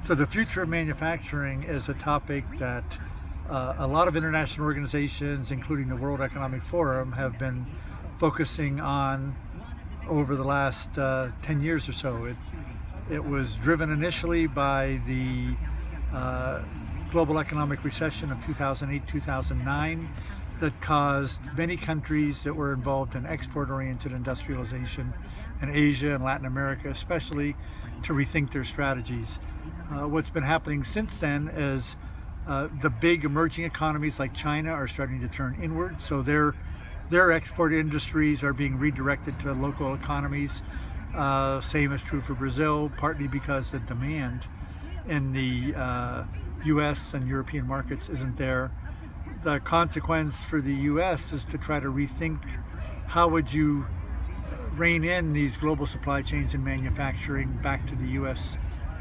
So the future of manufacturing is a topic that a lot of international organizations, including the World Economic Forum, have been focusing on over the last 10 years or so. It was driven initially by the global economic recession of 2008-2009 that caused many countries that were involved in export-oriented industrialization in Asia and Latin America especially to rethink their strategies. What's been happening since then is the big emerging economies like China are starting to turn inward, so their export industries are being redirected to local economies. Same is true for Brazil, partly because the demand in the US and European markets isn't there. The consequence for the US is to try to rethink how would you rein in these global supply chains and manufacturing back to the US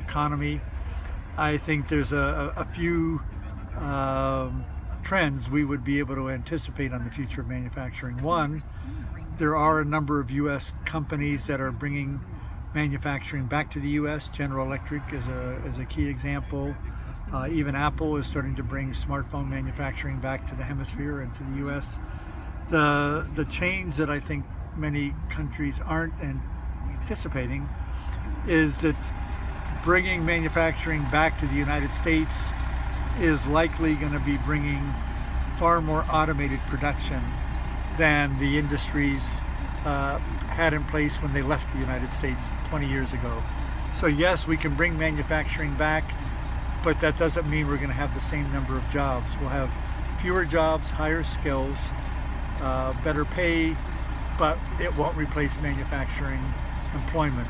economy. I think there's a few trends we would be able to anticipate on the future of manufacturing. One, there are a number of US companies that are bringing manufacturing back to the US. General Electric is a key example. Even Apple is starting to bring smartphone manufacturing back to the hemisphere and to the US. The change that I think many countries aren't anticipating is that bringing manufacturing back to the United States is likely going to be bringing far more automated production than the industries had in place when they left the United States 20 years ago. So yes, we can bring manufacturing back, but that doesn't mean we're going to have the same number of jobs. We'll have fewer jobs, higher skills, better pay, but it won't replace manufacturing employment.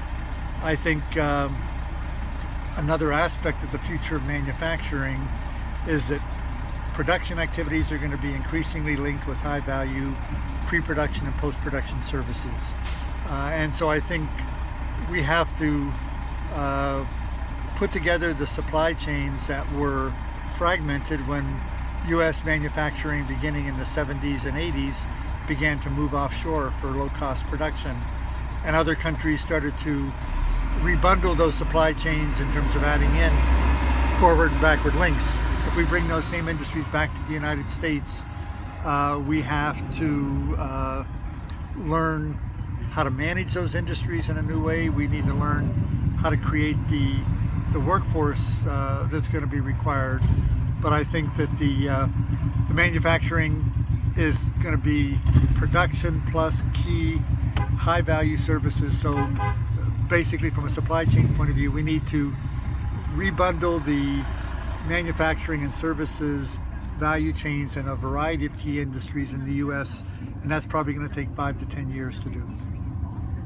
I think another aspect of the future of manufacturing is that production activities are going to be increasingly linked with high-value pre-production and post-production services. And so I think we have to put together the supply chains that were fragmented when U.S. manufacturing, beginning in the 70s and 80s, began to move offshore for low-cost production. And other countries started to rebundle those supply chains in terms of adding in forward and backward links. If we bring those same industries back to the United States, we have to learn how to manage those industries in a new way. We need to learn how to create the workforce that's going to be required. But I think that the manufacturing is going to be production plus key high-value services. So basically, from a supply chain point of view, we need to rebundle the manufacturing and services value chains in a variety of key industries in the U.S., and that's probably going to take 5 to 10 years to do.